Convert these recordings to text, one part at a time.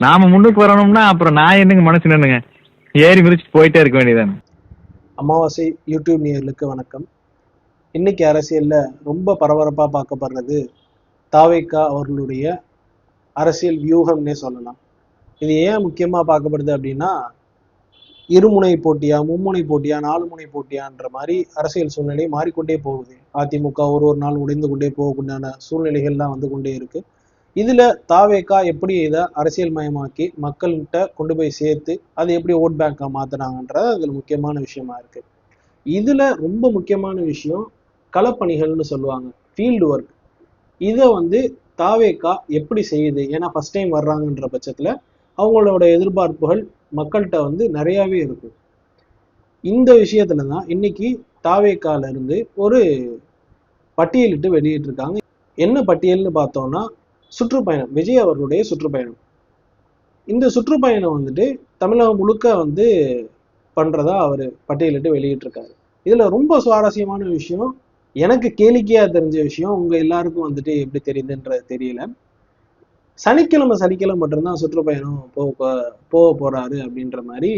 நாம முன்னுக்கு வரணும்னா அப்புறம் நான் என்னங்க மனசு நின்னுங்க ஏறி மிதிச்சுட்டு போயிட்டே இருக்க வேண்டியதானே. அமாவாசை யூடியூப் நேயர்களுக்கு வணக்கம். இன்னைக்கு அரசியல்ல ரொம்ப பரபரப்பா பார்க்கப்படுறது தாவேகா அவர்களுடைய அரசியல் வியூகம்னே சொல்லலாம். இது ஏன் முக்கியமா பார்க்கப்படுது அப்படின்னா, இருமுனை போட்டியா, மும்முனை போட்டியா, நாலு முனை போட்டியான்ற மாதிரி அரசியல் சூழ்நிலை மாறிக்கொண்டே போகுது. அதிமுக ஒரு ஒரு நாள் உடைந்து கொண்டே போகக்கூடிய சூழ்நிலைகள்லாம் வந்து கொண்டே இருக்கு. இதுல தாவேகா எப்படி இதை அரசியல் மயமாக்கி மக்கள்கிட்ட கொண்டு போய் சேர்த்து அதை எப்படி ஓட் பேங்கா மாத்துறாங்கன்றது அதுல முக்கியமான விஷயமா இருக்கு. இதுல ரொம்ப முக்கியமான விஷயம் களப்பணிகள்னு சொல்லுவாங்க, ஃபீல்டு ஒர்க். இதை வந்து தாவேகா எப்படி செய்யுது? ஏன்னா ஃபர்ஸ்ட் டைம் வர்றாங்கன்ற பட்சத்துல அவங்களோட எதிர்பார்ப்புகள் மக்கள்கிட்ட வந்து நிறையவே இருக்கு. இந்த விஷயத்துலதான் இன்னைக்கு தாவேகால இருந்து ஒரு பட்டியலிட்டு வெளியிட்டு இருக்காங்க. என்ன பட்டியல்னு பார்த்தோம்னா, சுற்றுப்பயணம், விஜய் அவர்களுடைய சுற்றுப்பயணம். இந்த சுற்றுப்பயணம் வந்துட்டு தமிழகம் முழுக்க வந்து பண்றதா அவரு பட்டியலிட்டு வெளியிட்டிருக்காரு. இதுல ரொம்ப சுவாரஸ்யமான விஷயம், எனக்கு கேளிக்கையா தெரிஞ்ச விஷயம், உங்க எல்லாருக்கும் வந்துட்டு எப்படி தெரியுதுன்றது தெரியல. சனிக்கிழமை மட்டும்தான் சுற்றுப்பயணம் போக போறாரு அப்படின்ற மாதிரி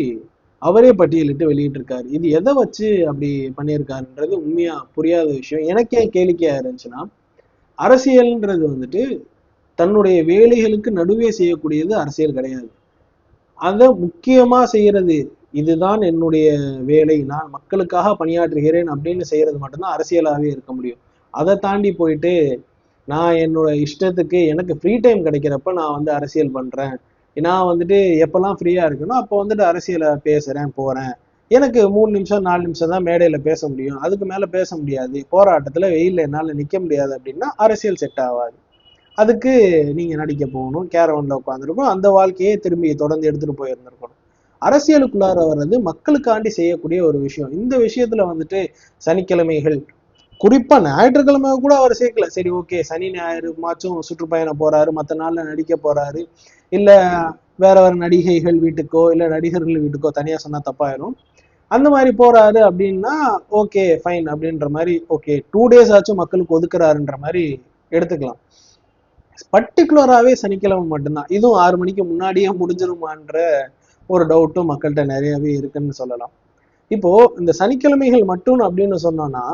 அவரே பட்டியலிட்டு வெளியிட்டிருக்காரு. இது எதை வச்சு அப்படி பண்ணியிருக்காருன்றது உண்மையா புரியாத விஷயம். எனக்கே கேளிக்கையா இருந்துச்சுன்னா, அரசியல்ன்றது வந்துட்டு தன்னுடைய வேலைகளுக்கு நடுவே செய்யக்கூடியது அரசியல் கிடையாது. அதை முக்கியமா செய்யறது, இதுதான் என்னுடைய வேலை, நான் மக்களுக்காக பணியாற்றுகிறேன் அப்படின்னு செய்யறது மட்டும்தான் அரசியலாவே இருக்க முடியும். அதை தாண்டி போயிட்டு நான் என்னோட இஷ்டத்துக்கு எனக்கு ஃப்ரீ டைம் கிடைக்கிறப்ப நான் வந்து அரசியல் பண்றேன், நான் வந்துட்டு எப்பெல்லாம் ஃப்ரீயா இருக்கணும் அப்போ வந்துட்டு அரசியலை பேசுறேன் போறேன், எனக்கு 3 நிமிஷம் 4 நிமிஷம் தான் மேடையில பேச முடியும், அதுக்கு மேல பேச முடியாது, போராட்டத்துல வெயில்ல என்னால நிக்க முடியாது அப்படின்னா அரசியல் செட் ஆகாது. அதுக்கு நீங்க நடிக்க போகணும், கேரவன்ல உட்காந்துருக்கும், அந்த வாழ்க்கையே திரும்பி தொடர்ந்து எடுத்துட்டு போயிருந்திருக்கணும். அரசியலுக்குள்ளார வர்றது மக்களுக்காண்டி செய்யக்கூடிய ஒரு விஷயம். இந்த விஷயத்துல வந்துட்டு சனிக்கிழமைகள், குறிப்பா ஞாயிற்றுக்கிழமை கூட அவர் சேர்க்கல. சரி ஓகே, சனி ஞாயிறு மாச்சும் சுற்றுப்பயணம் போறாரு, மற்ற நாள்ல நடிக்க போறாரு, இல்ல வேற வேற நடிகைகள் வீட்டுக்கோ இல்ல நடிகர்கள் வீட்டுக்கோ, தனியா சொன்னா தப்பாயிரும், அந்த மாதிரி போறாரு அப்படின்னா ஓகே ஃபைன் அப்படின்ற மாதிரி, ஓகே 2 டேஸ் ஆச்சும் மக்களுக்கு ஒதுக்குறாருன்ற மாதிரி எடுத்துக்கலாம். பர்டிகுலராகவே சனிக்கிழமை மட்டும்தான், இதுவும் 6 மணிக்கு முன்னாடியே முடிஞ்சிருமான்ற ஒரு டவுட்டும் மக்கள்கிட்ட நிறையவே இருக்குன்னு சொல்லலாம். இப்போ இந்த சனிக்கிழமைகள் மட்டும் அப்படின்னு சொன்னோம்னா,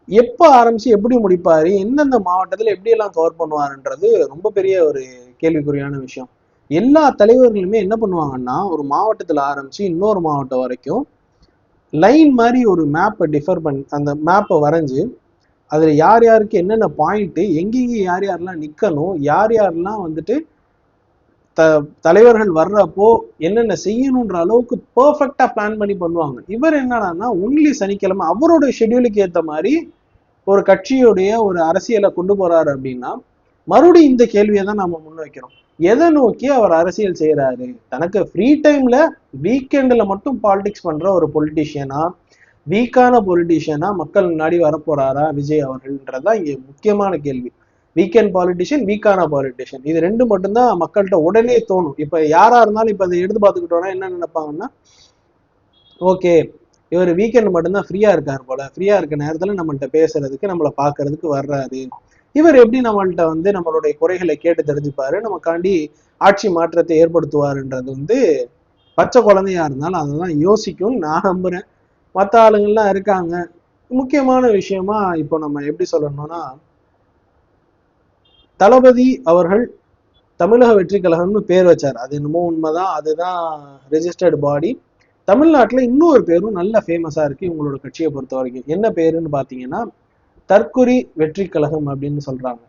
எப்ப ஆரம்பிச்சு எப்படி முடிப்பாரு, எந்தெந்த மாவட்டத்துல எப்படி எல்லாம் கவர் பண்ணுவாருன்றது ரொம்ப பெரிய ஒரு கேள்விக்குறியான விஷயம். எல்லா தலைவர்களுமே என்ன பண்ணுவாங்கன்னா, ஒரு மாவட்டத்துல ஆரம்பிச்சு இன்னொரு மாவட்டம் வரைக்கும் லைன் மாதிரி ஒரு மேப்பை டிஃபர் பண்ணி அந்த மேப்பை வரைஞ்சு அதுல யார் யாருக்கு என்னென்ன பாயிண்ட், எங்கெங்க யார் யாரெல்லாம் நிக்கணும், யார் யாரெல்லாம் வந்துட்டு தலைவர்கள் வர்றப்போ என்னென்ன செய்யணுன்ற அளவுக்கு பெர்ஃபெக்டா பிளான் பண்ணி பண்ணுவாங்க. இவர் என்னன்னா ஒன்லி சனிக்கிழமை அவரோட ஷெட்யூலுக்கு ஏத்த மாதிரி ஒரு கட்சியுடைய ஒரு அரசியலை கொண்டு போறாரு அப்படின்னா, மறுபடியும் இந்த கேள்வியை தான் நம்ம முன் வைக்கிறோம். எதை நோக்கி அவர் அரசியல் செய்யறாரு? தனக்கு ஃப்ரீ டைம்ல வீக்கெண்ட்ல மட்டும் பாலிடிக்ஸ் பண்ற ஒரு பொலிட்டீஷியனா, வீக்கான பொலிட்டீஷியனா மக்கள் முன்னாடி வரப்போறாரா விஜய் அவர்கள்ன்றதுதான் இங்க முக்கியமான கேள்வி. வீக்கெண்ட் பாலிட்டிஷியன், வீக்கான பாலிட்டிஷியன், இது ரெண்டு மட்டும்தான் மக்கள்கிட்ட உடனே தோணும். இப்ப யாரா இருந்தாலும் இப்ப அதை எடுத்து பார்த்துக்கிட்டோம்னா என்ன நினைப்பாங்கன்னா, ஓகே இவர் வீக்கெண்ட் மட்டும்தான் ஃப்ரீயா இருக்காரு போல, ஃப்ரீயா இருக்க நேரத்துல நம்மள்ட்ட பேசுறதுக்கு நம்மளை பாக்குறதுக்கு வர்றாரு, இவர் எப்படி நம்மள்ட்ட வந்து நம்மளுடைய குறைகளை கேட்டு தெரிஞ்சுப்பாரு, நமக்காண்டி ஆட்சி மாற்றத்தை ஏற்படுத்துவாருன்றது வந்து பச்சை குழந்தையா இருந்தாலும் அதெல்லாம் யோசிக்கும் நான் நம்புறேன். மற்ற ஆளுங்கள்லாம் இருக்காங்க. முக்கியமான விஷயமா இப்போ நம்ம எப்படி சொல்லணும்னா, தளபதி அவர்கள் தமிழக வெற்றி கழகம்னு பேர் வச்சார், அது என்னமோ உண்மைதான், அதுதான் ரெஜிஸ்டர்டு பாடி. தமிழ்நாட்டுல இன்னொரு பேரும் நல்ல ஃபேமஸா இருக்கு இவங்களோட கட்சியை பொறுத்த வரைக்கும். என்ன பேருன்னு பாத்தீங்கன்னா, தற்குறி வெற்றி கழகம் அப்படின்னு சொல்றாங்க.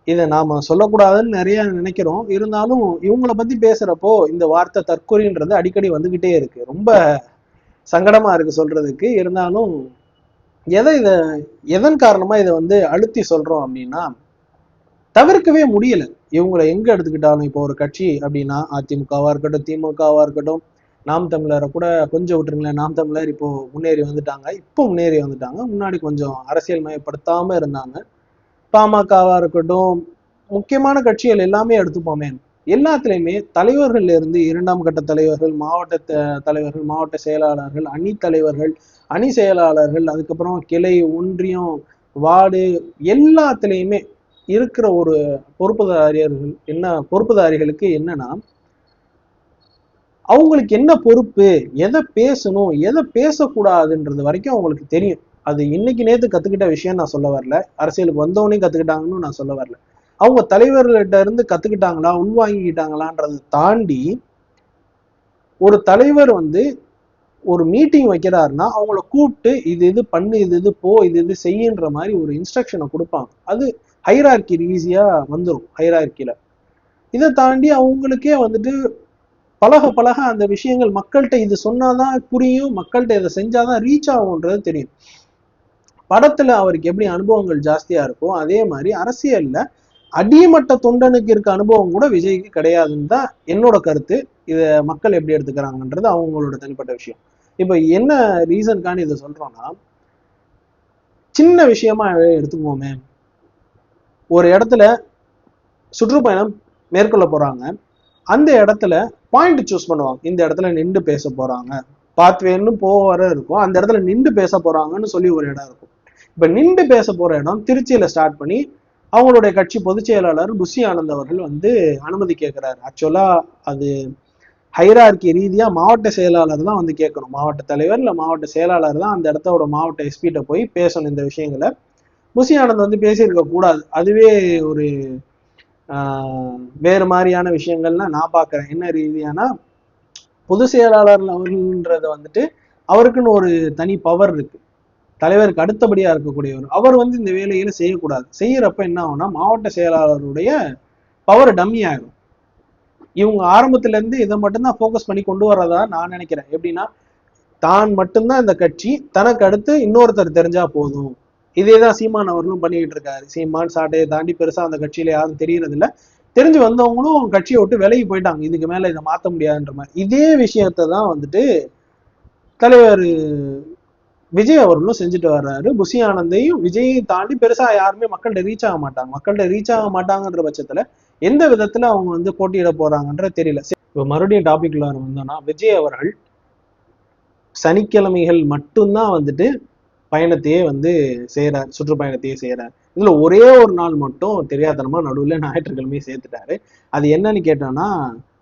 இதை நாம சொல்லக்கூடாதுன்னு நிறைய நினைக்கிறோம், இருந்தாலும் இவங்களை பத்தி பேசுறப்போ இந்த வார்த்தை தற்கொலைன்றது அடிக்கடி வந்துகிட்டே இருக்கு. ரொம்ப சங்கடமா இருக்கு சொல்றதுக்கு. இருந்தாலும் எதன் காரணமா இதை வந்து அழுத்தி சொல்றோம் அப்படின்னா, தவிர்க்கவே முடியல. இவங்களை எங்க எடுத்துக்கிட்டாலும் இப்போ ஒரு கட்சி அப்படின்னா, அதிமுகவா இருக்கட்டும், திமுகவா இருக்கட்டும், நாம் தமிழரை கூட கொஞ்சம் விட்டுருங்களேன், நாம் தமிழர் இப்போ முன்னேறி வந்துட்டாங்க, இப்போ முன்னேறி வந்துட்டாங்க, முன்னாடி கொஞ்சம் அரசியல் மயப்படுத்தாம இருந்தாங்க. பாமகவா இருக்கட்டும், முக்கியமான கட்சிகள் எல்லாமே எடுத்துப்போமே, எல்லாத்துலயுமே தலைவர்கள்ல இருந்து இரண்டாம் கட்ட தலைவர்கள், மாவட்ட தலைவர்கள், மாவட்ட செயலாளர்கள், அணி தலைவர்கள், அணி செயலாளர்கள், அதுக்கப்புறம் கிளை, ஒன்றியம், வார்டு, எல்லாத்துலயுமே இருக்கிற ஒரு பொறுப்புதாரிகளுக்கு என்னன்னா, அவங்களுக்கு என்ன பொறுப்பு, எதை பேசணும் எதை பேசக்கூடாதுன்றது வரைக்கும் அவங்களுக்கு தெரியும். அது இன்னைக்கு நேத்து கத்துக்கிட்ட விஷயம் நான் சொல்ல வரல, அரசியலுக்கு வந்தவனே கத்துக்கிட்டாங்கன்னு நான் சொல்ல வரல. அவங்க தலைவர்கள்ட்ட இருந்து கத்துக்கிட்டாங்களா, உள்வாங்கிக்கிட்டாங்களான்றதை தாண்டி ஒரு தலைவர் ஒரு மீட்டிங் வைக்கிறாருன்னா அவங்கள கூப்பிட்டு இது இது பண்ணு, இது இது போ, இது இது செய்யுன்ற மாதிரி ஒரு இன்ஸ்ட்ரக்ஷனை கொடுப்பாங்க. அது ஹைரார்கி ஈஸியா வந்துடும் ஹைரார்கில. இதை தாண்டி அவங்களுக்கே பழக பழக அந்த விஷயங்கள் மக்கள்கிட்ட இது சொன்னாதான் புரியும், மக்கள்கிட்ட இதை செஞ்சாதான் ரீச் ஆகும்ன்றது தெரியும். படத்துல அவருக்கு எப்படி அனுபவங்கள் ஜாஸ்தியா இருக்கோ அதே மாதிரி அரசியல்ல அடிமட்ட தொண்டனுக்கு இருக்க அனுபவம் கூட விஜய்க்கு கிடையாதுன்னு தான் என்னோட கருத்து. இத மக்கள் எப்படி எடுத்துக்கிறாங்கன்றது அவங்களோட தனிப்பட்ட விஷயம். இப்ப என்ன ரீசன்கான இதை சொல்றோம்னா, சின்ன விஷயமா எடுத்துக்குவோமே, ஒரு இடத்துல சுற்றுப்பயணம் மேற்கொள்ள போறாங்க. அந்த இடத்துல பாயிண்ட் சூஸ் பண்ணுவாங்க. இந்த இடத்துல நின்று பேச போறாங்க, பாத்வேன்னு போற இருக்கும், அந்த இடத்துல நின்று பேச போறாங்கன்னு சொல்லி ஒரு இடம் இருக்கும். இப்ப நின்று பேச போற இடம் திருச்சியில ஸ்டார்ட் பண்ணி அவங்களுடைய கட்சி பொதுச் செயலாளர் புஷி ஆனந்த் அவர்கள் அனுமதி கேட்கிறாரு. ஆக்சுவலா அது ஹைரார்கி ரீதியா மாவட்ட செயலாளர் தான் கேட்கணும். மாவட்ட தலைவர் இல்ல மாவட்ட செயலாளர் தான் அந்த இடத்தோட மாவட்ட எஸ்பிட்ட போய் பேசணும் இந்த விஷயங்களை. புஷி ஆனந்த் பேசியிருக்க கூடாது. அதுவே ஒரு வேறு மாதிரியான விஷயங்கள்னா நான் பாக்குறேன். என்ன ரீதியானா, பொதுச் செயலாளர் அவர்கள்ன்றது அவருக்குன்னு ஒரு தனி பவர் இருக்கு. தலைவருக்கு அடுத்தபடியா இருக்கக்கூடியவர் அவர் இந்த வேலையில செய்யக்கூடாது. செய்யறப்ப என்ன ஆகும்னா மாவட்ட செயலாளருடைய பவர் டம்மி ஆகும். இவங்க ஆரம்பத்துல இருந்து இதை மட்டும்தான் போக்கஸ் பண்ணி கொண்டு வர்றதா நான் நினைக்கிறேன். எப்படின்னா, தான் மட்டும்தான் இந்த கட்சி, தனக்கு அடுத்து இன்னொருத்தர் தெரிஞ்சா போதும். இதேதான் சீமான் அவர்களும் பண்ணிக்கிட்டு இருக்காரு. சீமான் சாட்டையை தாண்டி பெருசா அந்த கட்சியில யாரும் தெரியறது இல்லை. தெரிஞ்சு வந்தவங்களும் கட்சியை விட்டு விலகி போயிட்டாங்க. இதுக்கு மேல இதை மாத்த முடியாதுன்ற மாதிரி. இதே விஷயத்தை தான் தலைவர் விஜய் அவர்களும் செஞ்சுட்டு வர்றாரு. புஷி ஆனந்தையும் விஜயையும் தாண்டி பெருசா யாருமே மக்கள்கிட்ட ரீச் ஆக மாட்டாங்க. மக்கள்கிட்ட ரீச் ஆக மாட்டாங்கன்ற பட்சத்துல எந்த விதத்துல அவங்க போட்டியிட போறாங்கன்ற தெரியல. இப்ப மறுபடியும் டாபிக்ல வந்தோம்னா, விஜய் அவர்கள் சனிக்கிழமைகள் மட்டும்தான் பயணத்தையே செய்யறாரு, சுற்றுப்பயணத்தையே செய்யறாரு. இதுல ஒரே ஒரு நாள் மட்டும் தெரியாதனமா நடுவுல ஞாயிற்றுக்கிழமையை சேர்த்துட்டாரு. அது என்னன்னு கேட்டோம்னா,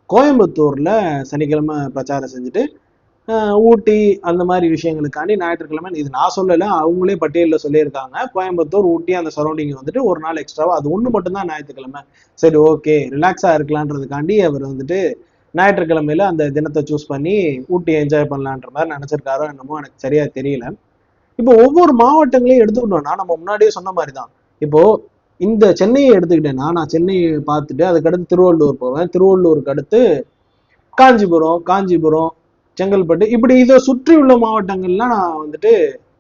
கோயம்புத்தூர்ல சனிக்கிழமை பிரச்சாரம் செஞ்சுட்டு ஊட்டி அந்த மாதிரி விஷயங்களுக்காண்டி ஞாயிற்றுக்கிழமை, இது நான் சொல்லல, அவங்களே பட்டியலில் சொல்லியிருக்காங்க, கோயம்புத்தூர் ஊட்டி அந்த சரௌண்டிங் ஒரு நாள் எக்ஸ்ட்ராவா, அது ஒண்ணு மட்டும்தான் ஞாயிற்றுக்கிழமை. சரி, ஓகே, ரிலாக்ஸா இருக்கலான்றதுக்காண்டி அவர் ஞாயிற்றுக்கிழமையில அந்த தினத்தை சூஸ் பண்ணி ஊட்டி என்ஜாய் பண்ணலான்ற மாதிரி நினைச்சிருக்காரோ என்னமோ, எனக்கு சரியா தெரியல. இப்போ ஒவ்வொரு மாவட்டங்களையும் எடுத்துக்கிட்டோம்னா நம்ம முன்னாடியே சொன்ன மாதிரிதான். இப்போ இந்த சென்னையை எடுத்துக்கிட்டேன்னா, நான் சென்னையை பார்த்துட்டு அதுக்கடுத்து திருவள்ளூர் போவேன், திருவள்ளூருக்கு அடுத்து காஞ்சிபுரம், செங்கல்பட்டு, இப்படி இதை சுற்றி உள்ள மாவட்டங்கள்லாம் நான்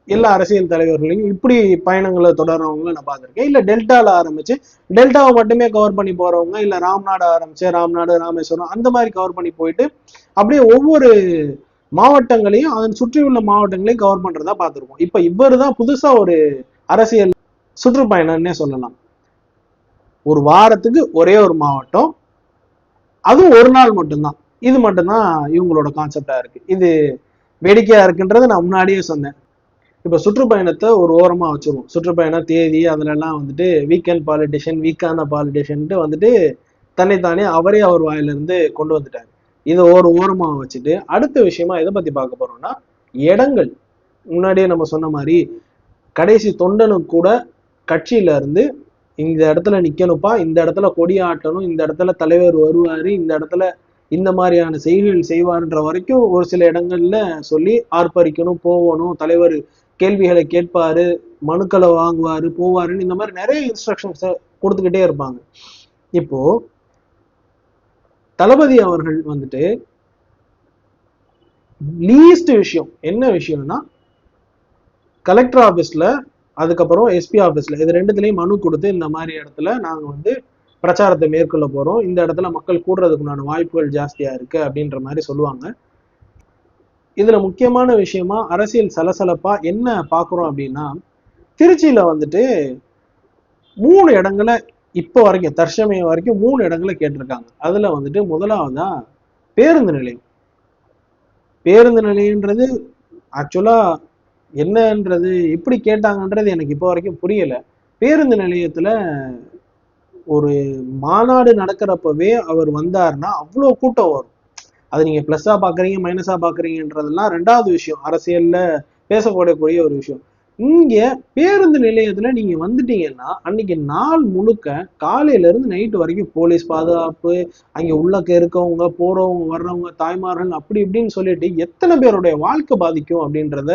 எல்லா அரசியல் தலைவர்களையும் இப்படி பயணங்களை தொடர்றவங்களும் நான் பார்த்திருக்கேன். இல்ல டெல்டால ஆரம்பிச்சு டெல்டாவை மட்டுமே கவர் பண்ணி போறவங்க, இல்ல ராம்நாடு ஆரம்பிச்சு ராம்நாடு, ராமேஸ்வரம் அந்த மாதிரி கவர் பண்ணி போயிட்டு அப்படியே ஒவ்வொரு மாவட்டங்களையும் அதன் சுற்றியுள்ள மாவட்டங்களையும் கவர் பண்றதா பார்த்திருக்கோம். இப்ப இவரு தான் புதுசா ஒரு அரசியல் சுற்றுப்பயணம்னே சொல்லலாம். ஒரு வாரத்துக்கு ஒரே ஒரு மாவட்டம், அதுவும் ஒரு நாள் மட்டும்தான். இது மட்டும்தான் இவங்களோட கான்செப்டா இருக்கு. இது வேடிக்கையா இருக்குன்றத நான் முன்னாடியே சொன்னேன். இப்ப சுற்றுப்பயணத்தை ஒரு ஓரமா வச்சிருவோம். சுற்றுப்பயண தேதி அதுல எல்லாம் வீக்கெண்ட் பாலிட்டிஷியன், வீக்கான பாலிட்டிஷியன்ட்டு தன்னைத்தானே அவரே அவர் வாயிலிருந்து கொண்டு வந்துட்டாரு. இதை ஒரு ஓரமா வச்சுட்டு அடுத்த விஷயமா எதை பத்தி பார்க்க போறோம்னா, இடங்கள். முன்னாடியே நம்ம சொன்ன மாதிரி கடைசி தொண்டனுக்கு கூட கட்சியில இருந்து இந்த இடத்துல நிக்கணும்ப்பா, இந்த இடத்துல கொடி ஆட்டணும், இந்த இடத்துல தலைவர் வருவாரு, இந்த இடத்துல இந்த மாதிரியான செய்திகள் செய்வாருன்ற வரைக்கும் ஒரு சில இடங்கள்ல சொல்லி ஆர்ப்பரிக்கணும், போகணும், தலைவர் கேள்விகளை கேட்பாரு, மனுக்களை வாங்குவாரு, போவாருன்னு இந்த மாதிரி நிறைய இன்ஸ்ட்ரக்ஷன்ஸ் கொடுத்துக்கிட்டே இருப்பாங்க. இப்போ தளபதி அவர்கள் லீஸ்ட் விஷயம் என்ன விஷயம்னா, கலெக்டர் ஆபீஸ்ல அதுக்கப்புறம் எஸ்பி ஆபீஸ்ல இது ரெண்டுத்துலயும் மனு கொடுத்து இந்த மாதிரி இடத்துல நாங்க பிரச்சாரத்தை மேற்கொள்ள போறோம், இந்த இடத்துல மக்கள் கூடுறதுக்குண்டான வாய்ப்புகள் ஜாஸ்தியா இருக்கு அப்படின்ற மாதிரி சொல்லுவாங்க. இதுல முக்கியமான விஷயமா அரசியல் சலசலப்பா என்ன பாக்குறோம் அப்படின்னா, திருச்சியில 3 இடங்களை இப்போ வரைக்கும் தற்சமயம் வரைக்கும் 3 இடங்களை கேட்டிருக்காங்க. அதுல முதலாவதா பேருந்து நிலையம். பேருந்து நிலையம்ன்றது ஆக்சுவலா என்னன்றது எப்படி கேட்டாங்கன்றது எனக்கு இப்போ வரைக்கும் புரியல. பேருந்து நிலையத்துல ஒரு மாநாடு நடக்கிறப்பவே அவர் வந்தாருன்னா அவ்வளோ கூட்டம் வரும். அது நீங்க பிளஸ்ஸா பாக்குறீங்க மைனஸா பாக்குறீங்கன்றதெல்லாம் ரெண்டாவது விஷயம், அரசியல்ல பேசப்படக்கூடிய ஒரு விஷயம். இங்க பேருந்து நிலையத்துல நீங்க வந்துட்டீங்கன்னா அன்னைக்கு நாள் முழுக்க காலையில இருந்து நைட்டு வரைக்கும் போலீஸ் பாதுகாப்பு, அங்க உள்ளக்க இருக்கவங்க போறவங்க வர்றவங்க தாய்மார்கள் அப்படி இப்படின்னு சொல்லிட்டு எத்தனை பேருடைய வாழ்க்கை பாதிக்கும் அப்படின்றத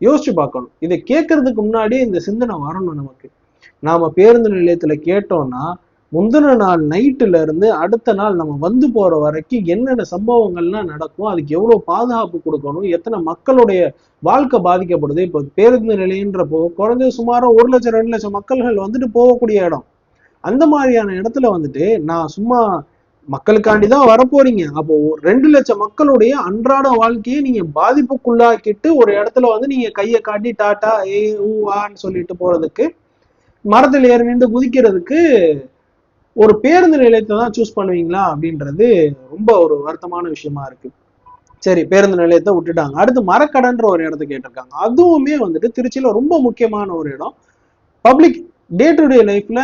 யோசிச்சு பார்க்கணும். இதை கேட்கறதுக்கு முன்னாடியே இந்த சிந்தனை வரணும் நமக்கு. நாம பேருந்து நிலையத்துல கேட்டோம்னா முந்தின நாள் நைட்டுல இருந்து அடுத்த நாள் நம்ம வந்து போற வரைக்கும் என்னென்ன சம்பவங்கள்லாம் நடக்கும், அதுக்கு எவ்வளவு பாதுகாப்பு கொடுக்கணும், எத்தனை மக்களுடைய வாழ்க்கை பாதிக்கப்படுது. இப்போ பேருந்து நிலையன்றப்போ குறைஞ்சது சுமாரா 1 லட்சம் 2 லட்சம் மக்கள்கள் வந்துட்டு போகக்கூடிய இடம். அந்த மாதிரியான இடத்துல வந்துட்டு நான் சும்மா மக்களுக்காண்டிதான் வரப்போறீங்க, அப்போ 2 லட்சம் மக்களுடைய அன்றாட வாழ்க்கையை நீங்க பாதிப்புக்குள்ளாக்கிட்டு ஒரு இடத்துல வந்து நீங்க கையை காட்டி டாட்டா ஏ ஊ ஆன்னு சொல்லிட்டு போறதுக்கு, மரத்தில் ஏறி நின்று குதிக்கிறதுக்கு ஒரு பேருந்து நிலையத்தை தான் சூஸ் பண்ணுவீங்களா அப்படின்றது ரொம்ப ஒரு வருத்தமான விஷயமா இருக்கு. சரி, பேருந்து நிலையத்தை விட்டுட்டாங்க. அடுத்து மரக்கடன்ற ஒரு இடத்த கேட்டிருக்காங்க. அதுவுமே வந்துட்டு திருச்சியில ரொம்ப முக்கியமான ஒரு இடம். பப்ளிக் டே டு டே லைஃப்ல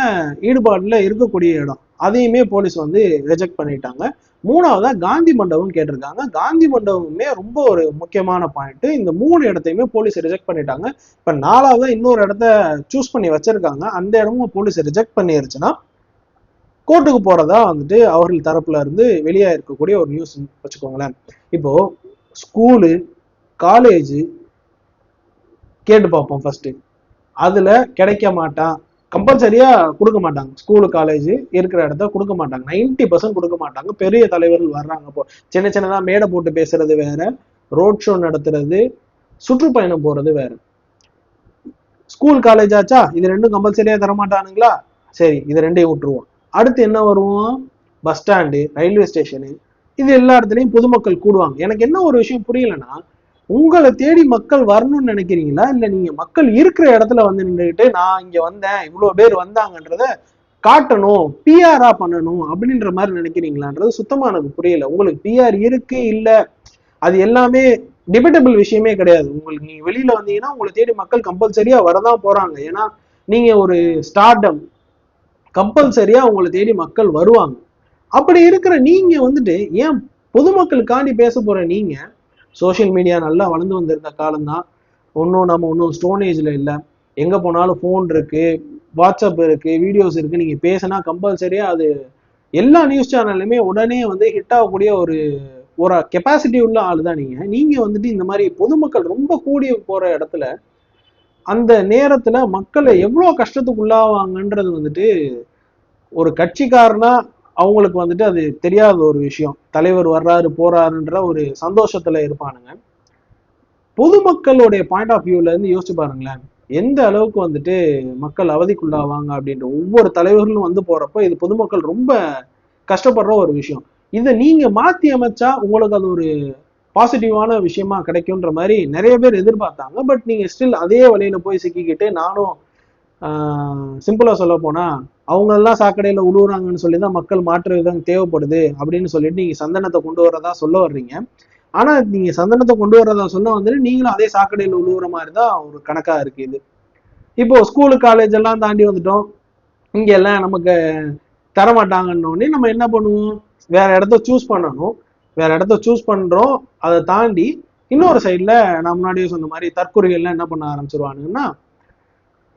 ஈடுபாடுல இருக்கக்கூடிய இடம். அதையுமே போலீஸ் வந்து ரிஜெக்ட் பண்ணிட்டாங்க. மூணாவதா காந்தி மண்டபம் கேட்டிருக்காங்க. காந்தி மண்டபமே ரொம்ப ஒரு முக்கியமான பாயிண்ட். இந்த 3 இடத்தையுமே போலீஸ் ரிஜெக்ட் பண்ணிட்டாங்க. இப்ப 4வதா இன்னொரு இடத்த சூஸ் பண்ணி வச்சிருக்காங்க. அந்த இடமும் போலீஸ் ரிஜெக்ட் பண்ணிருச்சுன்னா கோர்ட்டுக்கு போறதா வந்துட்டு அவர்கள் தரப்புல இருந்து வெளியா இருக்கக்கூடிய ஒரு நியூஸ் வச்சுக்கோங்களேன். இப்போ ஸ்கூலு காலேஜ் கேட்டு பார்ப்போம் ஃபர்ஸ்ட். அதுல கிடைக்க மாட்டான், கம்பல்சரியா கொடுக்க மாட்டாங்க. ஸ்கூலு காலேஜ் இருக்கிற இடத்த கொடுக்க மாட்டாங்க, 90% கொடுக்க மாட்டாங்க. பெரிய தலைவர்கள் வர்றாங்க, அப்போ சின்ன சின்னதா மேடை போட்டு பேசுறது வேற, ரோட் ஷோ நடத்துறது, சுற்றுப்பயணம் போறது வேற. ஸ்கூல் காலேஜ் ஆச்சா, இது ரெண்டும் கம்பல்சரியா தரமாட்டானுங்களா, சரி இது ரெண்டையும் விட்டுருவோம். அடுத்து என்ன வருவோம், பஸ் ஸ்டாண்டு, ரயில்வே ஸ்டேஷனு, இது எல்லா இடத்துலயும் பொதுமக்கள் கூடுவாங்க. எனக்கு என்ன ஒரு விஷயம் புரியலன்னா, உங்களை தேடி மக்கள் வரணும்னு நினைக்கிறீங்களா, இல்ல நீங்க மக்கள் இருக்கிற இடத்துல வந்து நின்றுகிட்டு நான் இங்க வந்தேன் இவ்வளவு பேர் வந்தாங்கன்றத காட்டணும், பிஆரா பண்ணணும் அப்படின்ற மாதிரி நினைக்கிறீங்களான்றது சுத்தமா எனக்கு புரியல. உங்களுக்கு பிஆர் இருக்கு இல்ல அது எல்லாமே டிபேட்டபிள் விஷயமே கிடையாது. உங்களுக்கு நீங்க வெளியில வந்தீங்கன்னா உங்களை தேடி மக்கள் கம்பல்சரியா வரதான் போறாங்க. ஏன்னா நீங்க ஒரு ஸ்டார்டம், கம்பல்சரியா உங்களை தேடி மக்கள் வருவாங்க. அப்படி இருக்கிற நீங்க வந்துட்டு ஏன் பொதுமக்களுக்காண்டி பேச போற நீங்க, சோசியல் மீடியா நல்லா வளர்ந்து வந்திருந்த காலம்தான், ஒன்றும் ஸ்டோன் ஏஜ்ல இல்லை, எங்க போனாலும் ஃபோன் இருக்கு, வாட்ஸ்அப் இருக்கு, வீடியோஸ் இருக்கு, நீங்க பேசினா கம்பல்சரியா அது எல்லா நியூஸ் சேனல்லுமே உடனே வந்து ஹிட் ஆகக்கூடிய ஒரு ஒரு கெப்பாசிட்டி உள்ள ஆளு தான் நீங்க. நீங்க வந்துட்டு இந்த மாதிரி பொதுமக்கள் ரொம்ப கூடி போற இடத்துல அந்த நேரத்துல மக்களை எவ்வளவு கஷ்டத்துக்கு உள்ளாவாங்கன்றது வந்துட்டு ஒரு கட்சிக்காரனா அவங்களுக்கு வந்துட்டு அது தெரியாத ஒரு விஷயம். தலைவர் வர்றாரு போறாருன்ற ஒரு சந்தோஷத்துல இருப்பானுங்க. பொதுமக்களுடைய பாயிண்ட் ஆஃப் வியூல இருந்து யோசிச்சு பாருங்களேன், எந்த அளவுக்கு வந்துட்டு மக்கள் அவதிக்குள்ளாவாங்க அப்படின்ற. ஒவ்வொரு தலைவர்களும் வந்து போறப்போ இது பொதுமக்கள் ரொம்ப கஷ்டப்படுற ஒரு விஷயம். இதை நீங்க மாத்தி அமைச்சா உங்களுக்கு அது ஒரு பாசிட்டிவான விஷயமா கிடைக்கும்ன்ற மாதிரி நிறைய பேர் எதிர்பார்த்தாங்க. பட் நீங்க ஸ்டில் அதே வழியில போய் சிக்கிக்கிட்டு, நானும் சிம்பிளா சொல்ல போனா அவங்க எல்லாம் சாக்கடையில உழுவுறாங்கன்னு சொல்லிதான் மக்கள் மாற்று விதம் தேவைப்படுது அப்படின்னு சொல்லிட்டு நீங்க சந்தனத்தை கொண்டு வரதா சொல்ல வர்றீங்க. ஆனா நீங்க சந்தனத்தை கொண்டு வர்றதா சொல்ல வந்துட்டு நீங்களும் அதே சாக்கடையில உழுவுற மாதிரிதான் ஒரு கணக்கா இருக்கு இது. இப்போ ஸ்கூலு காலேஜ் எல்லாம் தாண்டி வந்துட்டோம், இங்க எல்லாம் நமக்கு தரமாட்டாங்கன்னு நம்ம என்ன பண்ணுவோம், வேற இடத்த சூஸ் பண்ணணும். வேற இடத்த சூஸ் பண்றோம். அதை தாண்டி இன்னொரு சைட்ல நான் முன்னாடியே சொன்ன மாதிரி தற்கொலைகள்லாம் என்ன பண்ண ஆரம்பிச்சிருவானுங்கன்னா,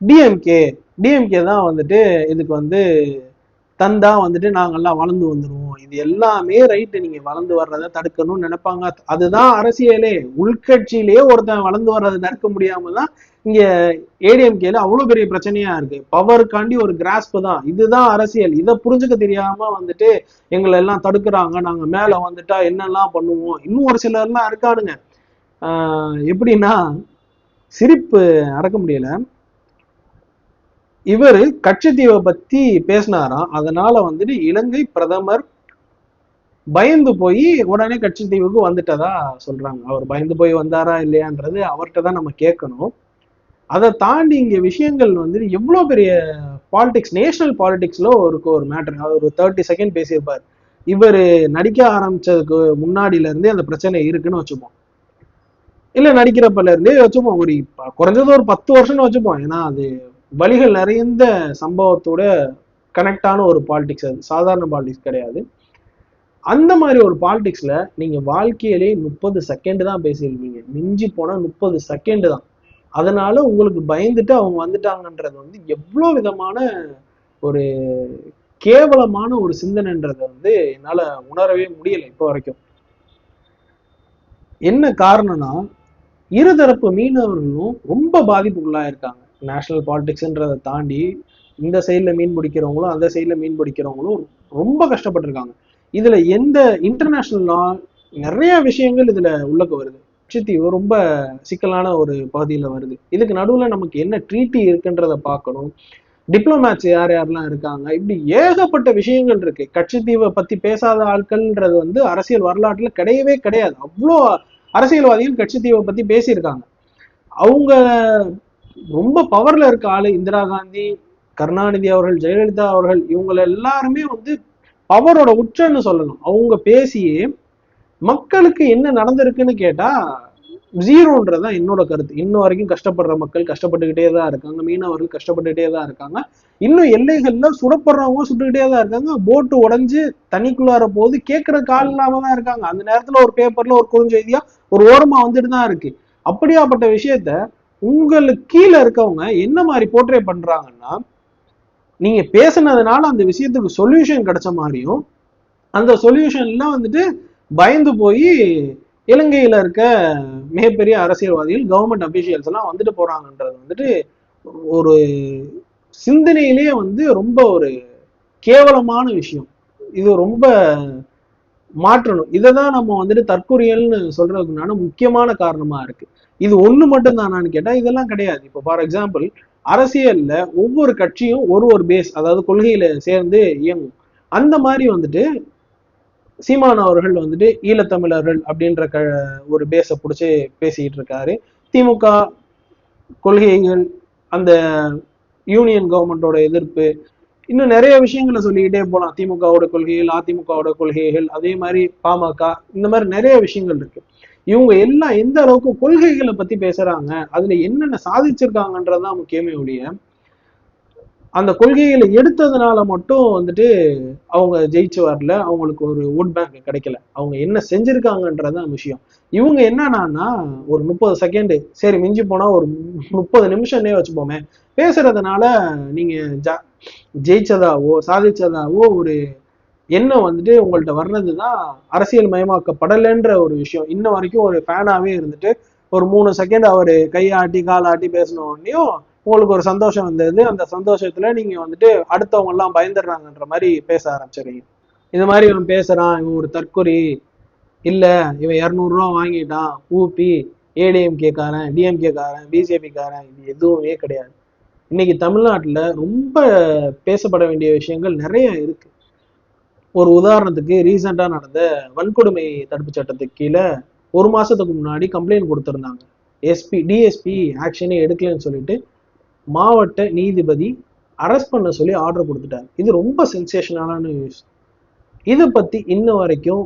டிஎம்கே தான் வந்துட்டு இதுக்கு வந்து தந்தா வந்துட்டு நாங்கெல்லாம் வளர்ந்து வந்துருவோம், இது எல்லாமே ரைட்டு, நீங்க வளர்ந்து வர்றதை தடுக்கணும்னு நினைப்பாங்க. அதுதான் அரசியலே. உள்கட்சியிலேயே ஒருத்தன் வளர்ந்து வர்றதை தடுக்க முடியாம தான் இங்க ஏடிஎம்கேல அவ்வளவு பெரிய பிரச்சனையா இருக்கு. பவருக்காண்டி ஒரு கிராஸ்ப் தான், இதுதான் அரசியல். இதை புரிஞ்சுக்க தெரியாம வந்துட்டு எங்களை எல்லாம் தடுக்கிறாங்க, நாங்க மேல வந்துட்டா என்னெல்லாம் பண்ணுவோம். இன்னும் ஒரு சிலர்லாம் இருக்கானுங்க, எப்படின்னா சிரிப்பு அடக்க முடியல. இவரு கட்சித்தீவை பத்தி பேசினாராம், அதனால வந்துட்டு இலங்கை பிரதமர் பயந்து போய் உடனே கட்சித்தீவுக்கு வந்துட்டதா சொல்றாங்க. அவர் பயந்து போய் வந்தாரா இல்லையான்றது அவர்கிட்ட தான் நம்ம கேட்கணும். அதை தாண்டி இங்க விஷயங்கள் வந்துட்டு எவ்வளவு பெரிய பாலிடிக்ஸ், நேஷனல் பாலிடிக்ஸ்ல ஒரு மேட்டர். அவர் ஒரு 30 செகண்ட் பேசியிருப்பார். இவர் நடிக்க ஆரம்பிச்சதுக்கு முன்னாடில இருந்தே அந்த பிரச்சனை இருக்குன்னு வச்சுப்போம், இல்ல நடிக்கிறப்பல இருந்தே வச்சுப்போம், ஒரு குறைஞ்சது ஒரு 10 வருஷம்னு வச்சுப்போம். ஏன்னா அது வழிகள் நிறைந்த சம்பவத்தோட கனெக்டான ஒரு பாலிடிக்ஸ், அது சாதாரண பாலிடிக்ஸ் கிடையாது. அந்த மாதிரி ஒரு பாலிடிக்ஸ்ல நீங்க வாழ்க்கையிலே 30 செகண்ட் தான் பேசியிருக்கீங்க, மிஞ்சி போனா 30 செகண்ட் தான். அதனால உங்களுக்கு பயந்துட்டு அவங்க வந்துட்டாங்கன்றது வந்து எவ்வளவு விதமான ஒரு கேவலமான ஒரு சிந்தனைன்றதை வந்து என்னால உணரவே முடியல இப்போ வரைக்கும். என்ன காரணம்னா, இருதரப்பு மீனவர்களும் ரொம்ப பாதிப்புக்குள்ளா இருக்காங்க. நேஷனல் பாலிடிக்ஸ்ன்றதை தாண்டி இந்த சைட்ல மீன் பிடிக்கிறவங்களும் அந்த சைட்ல மீன் பிடிக்கிறவங்களும் ரொம்ப கஷ்டப்பட்டிருக்காங்க. இதுல எந்த இன்டர்நேஷனல் லா நிறைய விஷயங்கள் இதுல உள்ளக்கு வருது. லட்சத்தீவு ரொம்ப சிக்கலான ஒரு பகுதியில வருது. இதுக்கு நடுவுல நமக்கு என்ன ட்ரீட்டி இருக்குன்றத பார்க்கணும். டிப்ளமேட்ஸ் யார் யாரெல்லாம் இருக்காங்க, இப்படி ஏகப்பட்ட விஷயங்கள் இருக்கு. கட்சித்தீவை பத்தி பேசாத ஆட்கள்ன்றது வந்து அரசியல் வரலாற்றுல கிடையவே கிடையாது. அவ்வளோ அரசியல்வாதிகள் கட்சித்தீவை பத்தி பேசியிருக்காங்க. அவங்க ரொம்ப பவர்ல இருக்க ஆளு இந்திரா காந்தி, கருணாநிதி அவர்கள், ஜெயலலிதா அவர்கள், இவங்க எல்லாருமே வந்து பவரோட உச்சன்னு சொல்லணும். அவங்க பேசியே மக்களுக்கு என்ன நடந்திருக்குன்னு கேட்டா ஜீரோன்றதுதான் என்னோட கருத்து. இன்னும் வரைக்கும் கஷ்டப்படுற மக்கள் கஷ்டப்பட்டுக்கிட்டே தான் இருக்காங்க, மீனவர்கள் கஷ்டப்பட்டுக்கிட்டே தான் இருக்காங்க, இன்னும் எல்லைகள்ல சுடப்படுறவங்க சுட்டுக்கிட்டே தான் இருக்காங்க, போட்டு உடஞ்சு தண்ணிக்குள்ளார போது கேட்கிற கால் இல்லாம தான் இருக்காங்க. அந்த நேரத்துல ஒரு பேப்பர்ல ஒரு குறுஞ்செய்தியா ஒரு ஓரமா வந்துட்டு தான் இருக்கு. அப்படியாப்பட்ட விஷயத்த உங்களுக்கு கீழே இருக்கவங்க என்ன மாதிரி போர்ட்ரே பண்றாங்கன்னா, நீங்க பேசுனதுனால அந்த விஷயத்துக்கு சொல்யூஷன் கிடைச்ச மாதிரியும், அந்த சொல்யூஷன்ல வந்துட்டு பயந்து போய் இலங்கையில இருக்க மிகப்பெரிய அரசியல்வாதிகள், கவர்மெண்ட் அபிஷியல்ஸ் எல்லாம் வந்துட்டு போறாங்கன்றது வந்துட்டு ஒரு சிந்தனையிலேயே வந்து ரொம்ப ஒரு கேவலமான விஷயம். இது ரொம்ப மாற்றணும். இதைதான் நம்ம வந்துட்டு தற்கொலைகள்னு சொல்றதுக்குண்டான முக்கியமான காரணமா இருக்கு. இது ஒண்ணு மட்டும் தானான்னு கேட்டா இதெல்லாம் கிடையாது. இப்போ ஃபார் எக்ஸாம்பிள், அரசியல்ல ஒவ்வொரு கட்சியும் ஒரு ஒரு பேஸ், அதாவது கொள்கையில சேர்ந்து இயங்கும். அந்த மாதிரி வந்துட்டு சீமான் அவர்கள் வந்துட்டு ஈழத்தமிழர்கள் அப்படின்ற ஒரு பேஸை பிடிச்சி பேசிக்கிட்டு இருக்காரு. திமுக கொள்கைகள், அந்த யூனியன் கவர்மெண்டோட எதிர்ப்பு, இன்னும் நிறைய விஷயங்களை சொல்லிக்கிட்டே போலாம். திமுகவோட கொள்கைகள், அதிமுகவோட கொள்கைகள், அதே மாதிரி பாமக, இந்த மாதிரி நிறைய விஷயங்கள் இருக்கு. இவங்க எல்லாம் எந்த அளவுக்கு கொள்கைகளை பத்தி பேசுறாங்க, அதுல என்னென்ன சாதிச்சிருக்காங்கன்றதுதான் முக்கியமே ஒழிய, அந்த கொள்கைகளை எடுத்ததுனால மட்டும் வந்துட்டு அவங்க ஜெயிச்சு வரல, அவங்களுக்கு ஒரு ஓட் பேங்க் கிடைக்கல. அவங்க என்ன செஞ்சிருக்காங்கன்றதான் விஷயம். இவங்க என்னன்னா ஒரு 30 செகண்ட், சரி மிஞ்சி போனா ஒரு 30 நிமிஷம்னே வச்சுப்போமே, பேசுறதுனால நீங்க ஜெயிச்சதாவோ சாதிச்சதாவோ ஒரு எண்ணம் வந்துட்டு உங்கள்ட்ட வர்றதுதான் அரசியல் மயமாக்கப்படலைன்ற ஒரு விஷயம். இன்ன வரைக்கும் ஒரு ஃபேனாவே இருந்துட்டு ஒரு 3 செகண்ட் அவரு கையாட்டி காலாட்டி பேசின உடனேயும் உங்களுக்கு ஒரு சந்தோஷம் வந்தது. அந்த சந்தோஷத்துல நீங்க வந்துட்டு அடுத்தவங்க எல்லாம் பயந்துடுறாங்கன்ற மாதிரி பேச ஆரம்பிச்சிடுறீங்க. இது மாதிரி இவன் பேசுறான், இவன் ஒரு தற்கொலை, இல்ல இவன் 200 ரூபா வாங்கிட்டான், ஊபி, ஏடிஎம்கே காரன், டிஎம்கே காரன், பிஜேபி காரன், இது எதுவுமே கிடையாது. இன்னைக்கு தமிழ்நாட்டுல ரொம்ப பேசப்பட வேண்டிய விஷயங்கள் நிறைய இருக்கு. ஒரு உதாரணத்துக்கு ரீசெண்டா நடந்த வன்கொடுமை தடுப்பு சட்டத்துக்கு கீழே 1 மாசத்துக்கு முன்னாடி கம்ப்ளைண்ட் கொடுத்திருந்தாங்க. டிஎஸ்பி ஆக்ஷனே எடுக்கலன்னு சொல்லிட்டு மாவட்ட நீதிபதி அரெஸ்ட் பண்ண சொல்லி ஆர்டர் கொடுத்துட்டாரு. இது ரொம்ப சென்சேஷனான நியூஸ். இதை பத்தி இன்ன வரைக்கும்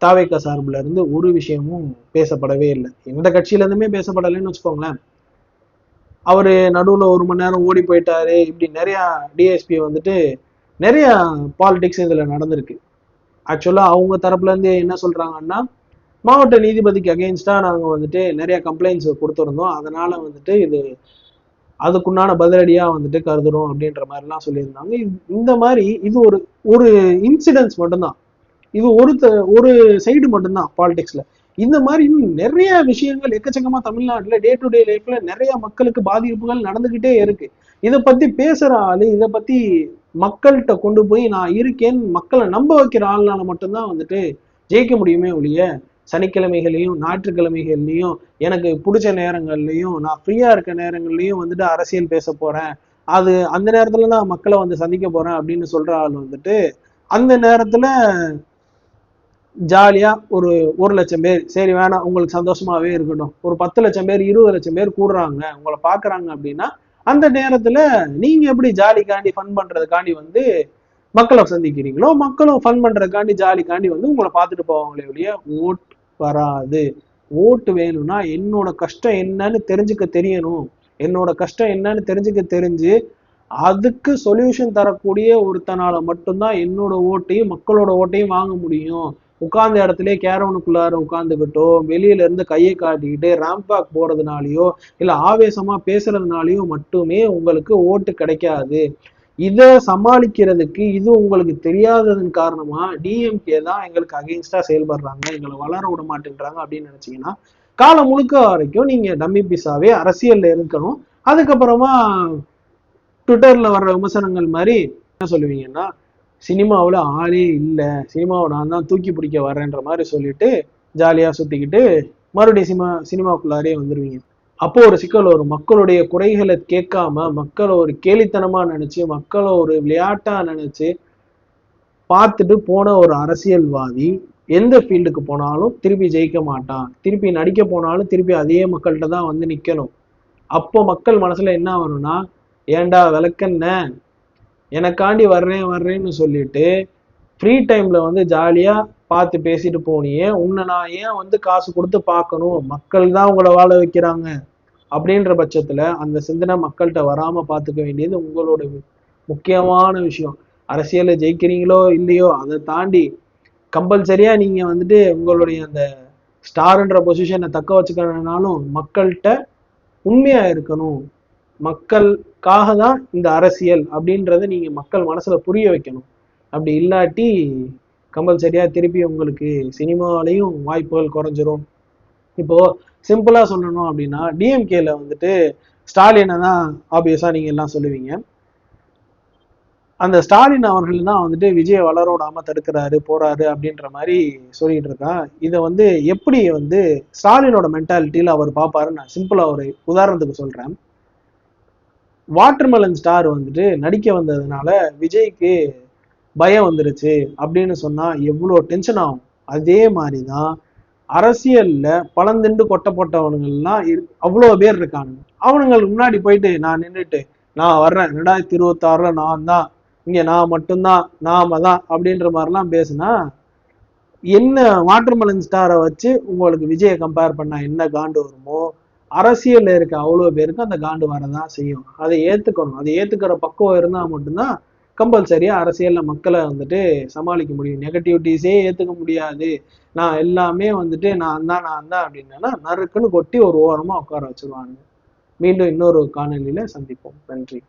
தாவேக்கா சார்புல இருந்து ஒரு விஷயமும் பேசப்படவே இல்லை. எந்த கட்சியில இருந்துமே பேசப்படலைன்னு வச்சுக்கோங்களேன். அவரு நடுவுல 1 மணி நேரம் ஓடி போயிட்டாரு. இப்படி நிறைய டிஎஸ்பி வந்துட்டு நிறைய பாலிடிக்ஸ் இதுல நடந்திருக்கு. ஆக்சுவலா அவங்க தரப்புல இருந்து என்ன சொல்றாங்கன்னா, மாவட்ட நீதிபதிக்கு அகெயின்ஸ்டா நாங்க வந்துட்டு நிறைய கம்ப்ளைண்ட்ஸ் கொடுத்திருந்தோம், அதனால வந்துட்டு இது அதுக்குண்டான பதிலடியா வந்துட்டு கருதுறோம் அப்படின்ற மாதிரி எல்லாம் சொல்லியிருந்தாங்க. இந்த மாதிரி இது ஒரு ஒரு இன்சிடென்ட்ஸ் மட்டும்தான். இது ஒரு சைடு மட்டும்தான் பாலிடிக்ஸ்ல. இந்த மாதிரி நிறைய விஷயங்கள் எக்கச்சக்கமா தமிழ்நாட்டுல டே டு டே லைஃப்ல நிறைய மக்களுக்கு பாதிப்புகள் நடந்துகிட்டே இருக்கு. இதை பத்தி பேசுற ஆளு, இதை பத்தி மக்கள்கிட்ட கொண்டு போய் நான் இருக்கேன்னு மக்களை நம்ப வைக்கிற ஆள்னால மட்டும்தான் வந்துட்டு ஜெயிக்க முடியுமே ஒழிய, சனிக்கிழமைகளையும் ஞாயிற்றுக்கிழமைகள்லையும் எனக்கு பிடிச்ச நேரங்கள்லையும் நான் ஃப்ரீயா இருக்க நேரங்கள்லையும் வந்துட்டு அரசியல் பேச போறேன், அது அந்த நேரத்துல நான் மக்களை வந்து சந்திக்க போறேன் அப்படின்னு சொல்ற ஆள் வந்துட்டு அந்த நேரத்துல ஜாலியா ஒரு 1 லட்சம் பேர், சரி வேணாம் உங்களுக்கு சந்தோஷமாவே இருக்கட்டும், ஒரு 10 லட்சம் பேர் 20 லட்சம் பேர் கூடுறாங்க உங்களை பாக்குறாங்க அப்படின்னா, அந்த நேரத்துல நீங்க எப்படி ஜாலிக்காண்டி ஃபன் பண்றதுக்காண்டி வந்து மக்களை சந்திக்கிறீங்களோ, மக்களும் ஃபன் பண்றதுக்காண்டி ஜாலிக்காண்டி வந்து உங்களை பார்த்துட்டு போவாங்களே ஒழிய ஓட் வராது. ஓட்டு வேணும்னா என்னோட கஷ்டம் என்னன்னு தெரிஞ்சுக்க தெரியணும். என்னோட கஷ்டம் என்னன்னு தெரிஞ்சுக்க தெரிஞ்சு அதுக்கு சொல்யூஷன் தரக்கூடிய ஒருத்தனால மட்டும்தான் என்னோட ஓட்டையும் மக்களோட ஓட்டையும் வாங்க முடியும். உட்கார்ந்த இடத்துல கேரவனுக்குள்ளார உட்கார்ந்துகிட்டோ, வெளியில இருந்து கையை காட்டிக்கிட்டு ரேம்பாக் போறதுனாலயோ இல்ல ஆவேசமா பேசுறதுனாலயோ மட்டுமே உங்களுக்கு ஓட்டு கிடைக்காது. இத சமாளிக்கிறதுக்கு இது உங்களுக்கு தெரியாததன் காரணமா டிஎம்கே தான் எங்களுக்கு அகெயின்ஸ்டா செயல்படுறாங்க, எங்களை வளர விட மாட்டேன்றாங்க அப்படின்னு நினைச்சீங்கன்னா காலம் முழுக்க வரைக்கும் நீங்க டம்மி பீஸாவே அரசியல்ல இருக்கணும். அதுக்கப்புறமா ட்விட்டர்ல வர்ற விமர்சனங்கள் மாதிரி என்ன சொல்லுவீங்கன்னா, சினிமாவில் ஆளே இல்லை, சினிமாவை நான் தான் தூக்கி பிடிக்க வர்றேன்ற மாதிரி சொல்லிட்டு ஜாலியா சுத்திக்கிட்டு மறுபடியும் சினிமாக்குள்ளாரே வந்துருவீங்க. அப்போ ஒரு சிக்கல் வரும். மக்களுடைய குறைகளை கேட்காம மக்களை ஒரு கேலித்தனமா நினைச்சு மக்களை ஒரு விளையாட்டா நினைச்சு பார்த்துட்டு போன ஒரு அரசியல்வாதி எந்த ஃபீல்டுக்கு போனாலும் திருப்பி ஜெயிக்க மாட்டான். திருப்பி நடிக்க போனாலும் திருப்பி அதே மக்கள்கிட்ட தான் வந்து நிக்கணும். அப்போ மக்கள் மனசுல என்ன வரும்னா, ஏண்டா விளக்கண்ண எனக்காண்டி வர்றேன்னு சொல்லிட்டு ஃப்ரீ டைம்ல வந்து ஜாலியா பார்த்து பேசிட்டு போனியே, உன்னை நான் ஏன் வந்து காசு கொடுத்து பார்க்கணும், மக்கள் தான் உங்களை வாழ வைக்கிறாங்க அப்படின்ற பட்சத்துல அந்த சிந்தனை மக்கள்கிட்ட வராம பார்த்துக்க வேண்டியது உங்களோட முக்கியமான விஷயம். அரசியல ஜெயிக்கிறீங்களோ இல்லையோ அதை தாண்டி கம்பல்சரியா நீங்க வந்துட்டு உங்களுடைய அந்த ஸ்டார்ன்ற பொசிஷனை தக்க வச்சுக்கணும்னாலும் மக்கள்கிட்ட உண்மையா இருக்கணும். மக்களுக்காக தான் இந்த அரசியல் அப்படின்றத நீங்க மக்கள் மனசுல புரிய வைக்கணும். அப்படி இல்லாட்டி கம்பல்சரியா திருப்பி உங்களுக்கு சினிமாலையும் வாய்ப்புகள் குறைஞ்சிரும். இப்போ சிம்பிளா சொல்லணும் அப்படின்னா டிஎம்கேல வந்துட்டு ஸ்டாலினை தான் ஆப்வியஸா நீங்க எல்லாம் சொல்லுவீங்க. அந்த ஸ்டாலின் அவர்கள் தான் வந்துட்டு விஜய் வளர விடாம தடுக்கிறாரு போறாரு அப்படின்ற மாதிரி சொல்லிட்டு இருக்கான். இதை வந்து எப்படி வந்து ஸ்டாலினோட மென்டாலிட்டியில அவர் பார்ப்பாரு, நான் சிம்பிளா ஒரு உதாரணத்துக்கு சொல்றேன். வாட்டர்மெலன் ஸ்டார் வந்துட்டு நடிக்க வந்ததுனால விஜய்க்கு பயம் வந்துருச்சு அப்படின்னு சொன்னா எவ்வளவு டென்ஷன் ஆகும். அதே மாதிரிதான் அரசியல்ல பழந்திண்டு கொட்டப்பட்டவனுங்கள்லாம் அவ்வளவு பேர் இருக்காங்க. அவனுங்களுக்கு முன்னாடி போயிட்டு நான் நின்றுட்டு நான் வர்றேன் 2026 நான் தான், இங்க நான் மட்டும்தான், நாம தான் அப்படின்ற மாதிரிலாம் பேசுனா என்ன வாட்டர்மெலன் ஸ்டாரை வச்சு உங்களுக்கு விஜயை கம்பேர் பண்ணா என்ன காண்டு வருமோ, அரசியல்ல இருக்க அவ்வளவு பேருக்கு அந்த காண்டு வரதான் செய்யும். அதை ஏத்துக்கணும். அதை ஏத்துக்கிற பக்குவம் இருந்தா மட்டும்தான் கம்பல்சரியா அரசியல்ல மக்களை வந்துட்டு சமாளிக்க முடியும். நெகட்டிவிட்டிஸே ஏத்துக்க முடியாது, நான் எல்லாமே வந்துட்டு நான் தான் அப்படின்னா நறுக்குன்னு கொட்டி ஒரு ஓரமா உட்கார வச்சிருவாங்க. மீண்டும் இன்னொரு காணொலியில சந்திப்போம். நன்றி.